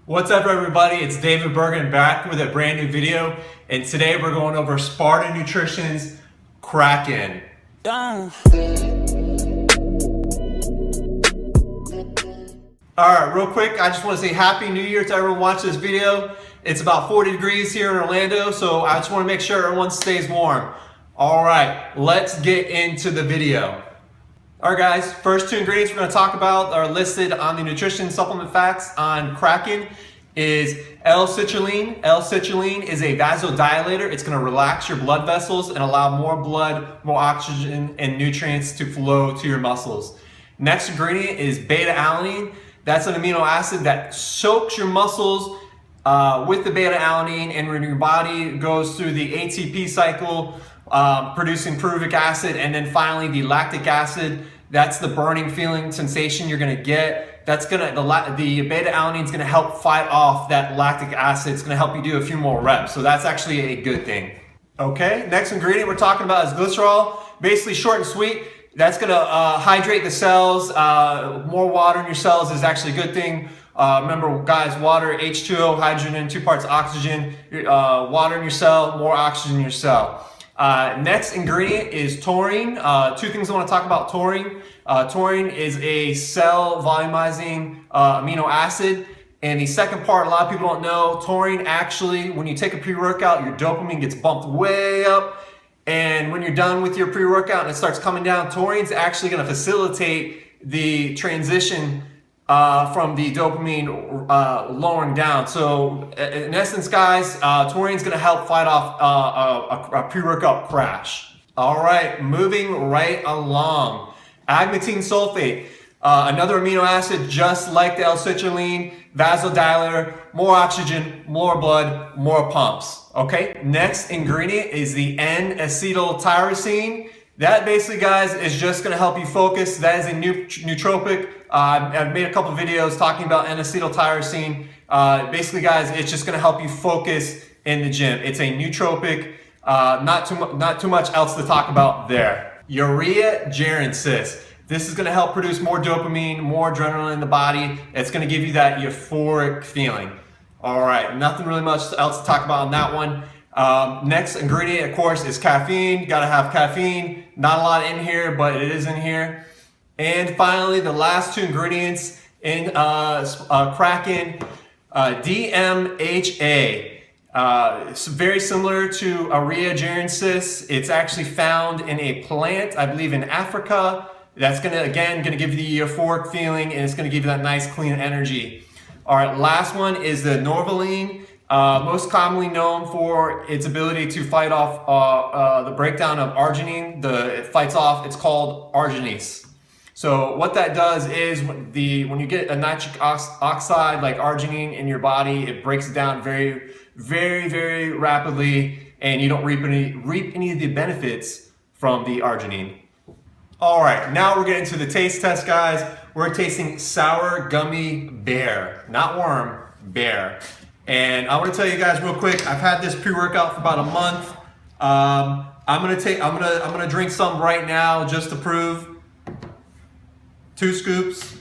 What's up everybody, it's David Bergen back with a brand new video, and today we're going over Sparta Nutrition's Kraken. Alright, real quick, I just want to say Happy New Year to everyone watching this video. It's about 40 degrees here in Orlando, so I just want to make sure everyone stays warm. Alright, let's get into the video. Alright guys, first two ingredients we're going to talk about are listed on the nutrition supplement facts on Kraken is L-Citrulline. L-Citrulline is a vasodilator. It's going to relax your blood vessels and allow more blood, more oxygen and nutrients to flow to your muscles. Next ingredient is beta-alanine. That's an amino acid that soaks your muscles with the beta-alanine, and when your body goes through the ATP cycle, producing pyruvic acid, and then finally the lactic acid. That's the burning feeling sensation you're gonna get. That's gonna, the beta-alanine is gonna help fight off that lactic acid. It's gonna help you do a few more reps. So that's actually a good thing. Okay, next ingredient we're talking about is glycerol. Basically short and sweet. That's gonna hydrate the cells. More water in your cells is actually a good thing. Remember guys, water, H2O, hydrogen, 2 parts oxygen. Water in your cell, more oxygen in your cell. Next ingredient is taurine. Two things I want to talk about taurine. Taurine is a cell volumizing amino acid. And the second part, a lot of people don't know, taurine actually, when you take a pre-workout, your dopamine gets bumped way up. And when you're done with your pre-workout and it starts coming down, taurine's actually going to facilitate the transition from the dopamine lowering down. So in essence guys, taurine's gonna help fight off a pre-workout crash. All right, moving right along. Agmatine Sulfate, another amino acid just like the L-Citrulline, vasodilator, more oxygen, more blood, more pumps. Okay, next ingredient is the N-Acetyltyrosine. That basically guys is just gonna help you focus. That is a nootropic. I've made a couple videos talking about N-Acetyltyrosine. Basically guys, it's just gonna help you focus in the gym. It's a nootropic, not too much else to talk about there. Eria, Jarensis. This is gonna help produce more dopamine, more adrenaline in the body. It's gonna give you that euphoric feeling. All right, nothing really much else to talk about on that one. Next ingredient, of course, is caffeine. Gotta have caffeine. Not a lot in here, but it is in here. And finally, the last two ingredients in Kraken, DMHA. It's very similar to Eria Jarensis. It's actually found in a plant, I believe in Africa. That's gonna give you the euphoric feeling, and it's gonna give you that nice clean energy. All right, last one is the L-Norvaline. Most commonly known for its ability to fight off the breakdown of arginine. It fights off, it's called arginase. So what that does is when you get a nitric oxide like arginine in your body, it breaks it down very, very, very rapidly, and you don't reap any of the benefits from the arginine. All right, now we're getting to the taste test, guys. We're tasting sour gummy bear, not worm, bear. And I want to tell you guys real quick, I've had this pre-workout for about a month. I'm gonna drink some right now just to prove. 2 scoops.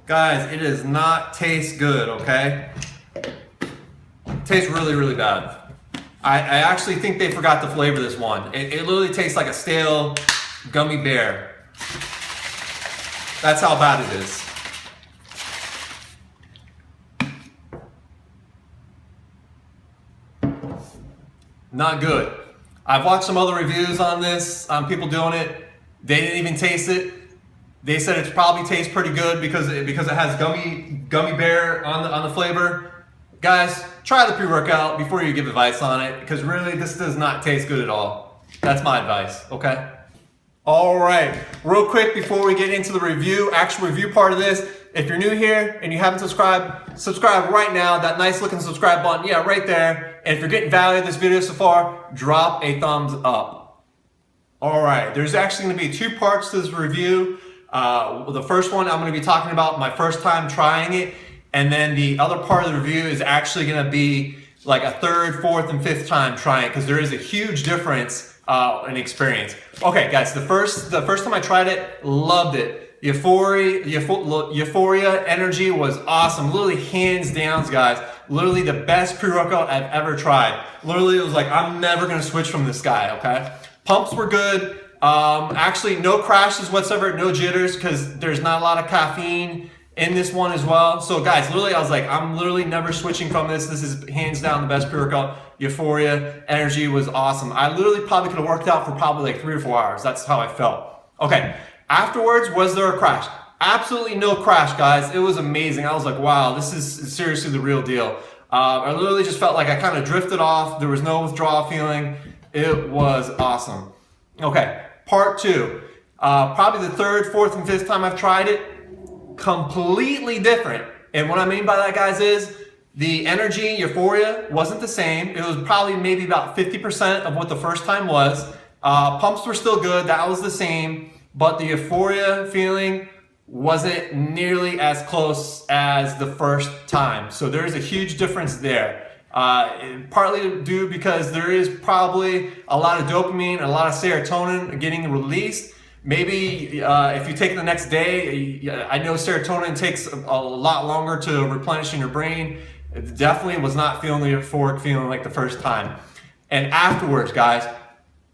Guys, it does not taste good, okay? It tastes really, really bad. I actually think they forgot to flavor this one. It literally tastes like a stale gummy bear. That's how bad it is. Not good. I've watched some other reviews on this, people doing it. They didn't even taste it. They said it probably tastes pretty good because it has gummy bear on the flavor. Guys, try the pre-workout before you give advice on it, because really this does not taste good at all. That's my advice, okay? All right, real quick before we get into the actual review part of this, if you're new here and you haven't subscribed, subscribe right now, that nice looking subscribe button, yeah, right there. And if you're getting value in this video so far, drop a thumbs up. All right, there's actually gonna be 2 parts to this review. The first one, I'm gonna be talking about my first time trying it, and then the other part of the review is actually gonna be like a 3rd, 4th, and 5th time trying it, because there is a huge difference in experience. Okay guys, the first time I tried it, loved it. Euphoria energy was awesome. Literally hands down, guys. Literally the best pre-workout I've ever tried. Literally it was like, I'm never gonna switch from this guy, okay? Pumps were good. Actually no crashes whatsoever, no jitters, because there's not a lot of caffeine in this one as well. So guys, literally I was like, I'm literally never switching from this. This is hands down the best pre-workout. Euphoria energy was awesome. I literally probably could have worked out for probably like 3 or 4 hours. That's how I felt. Okay, afterwards, was there a crash? Absolutely no crash, guys. It was amazing. I was like, wow, this is seriously the real deal. I literally just felt like I kind of drifted off. There was no withdrawal feeling. It was awesome. Okay, part 2. Probably the 3rd, 4th, and 5th time I've tried it. Completely different. And what I mean by that, guys, is the energy, euphoria, wasn't the same. It was probably maybe about 50% of what the first time was. Pumps were still good. That was the same. But the euphoria feeling wasn't nearly as close as the first time. So there's a huge difference there. Partly due because there is probably a lot of dopamine and a lot of serotonin getting released. Maybe if you take it the next day, I know serotonin takes a lot longer to replenish in your brain. It definitely was not feeling the euphoric feeling like the first time. And afterwards, guys,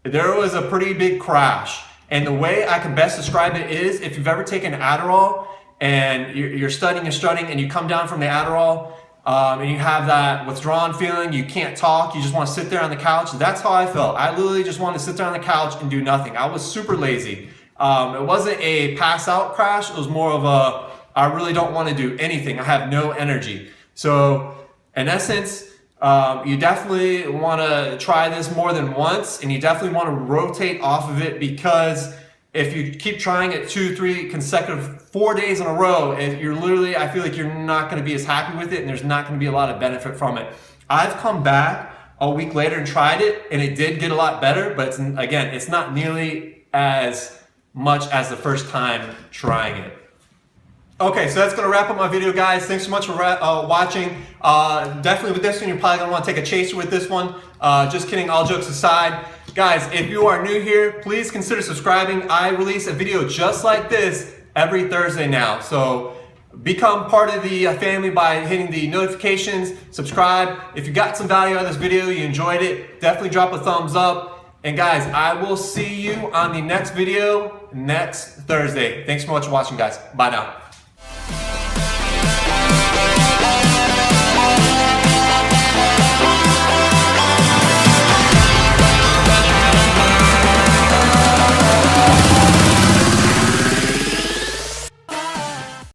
there was a pretty big crash. And the way I can best describe it is, if you've ever taken Adderall and you're studying and you come down from the Adderall and you have that withdrawn feeling, you can't talk, you just want to sit there on the couch. That's how I felt. I literally just wanted to sit there on the couch and do nothing. I was super lazy. It wasn't a pass out crash. It was more of a, I really don't want to do anything. I have no energy. So in essence, you definitely want to try this more than once, and you definitely want to rotate off of it, because if you keep trying it 2, 3 consecutive 4 days in a row, you're literally, I feel like you're not going to be as happy with it, and there's not going to be a lot of benefit from it. I've come back a week later and tried it, and it did get a lot better, but again, it's not nearly as much as the first time trying it. Okay, so that's going to wrap up my video, guys. Thanks so much for watching. Definitely with this one, you're probably going to want to take a chaser with this one. Just kidding, all jokes aside. Guys, if you are new here, please consider subscribing. I release a video just like this every Thursday now. So become part of the family by hitting the notifications, subscribe. If you got some value out of this video, you enjoyed it, definitely drop a thumbs up. And guys, I will see you on the next video next Thursday. Thanks so much for watching, guys. Bye now.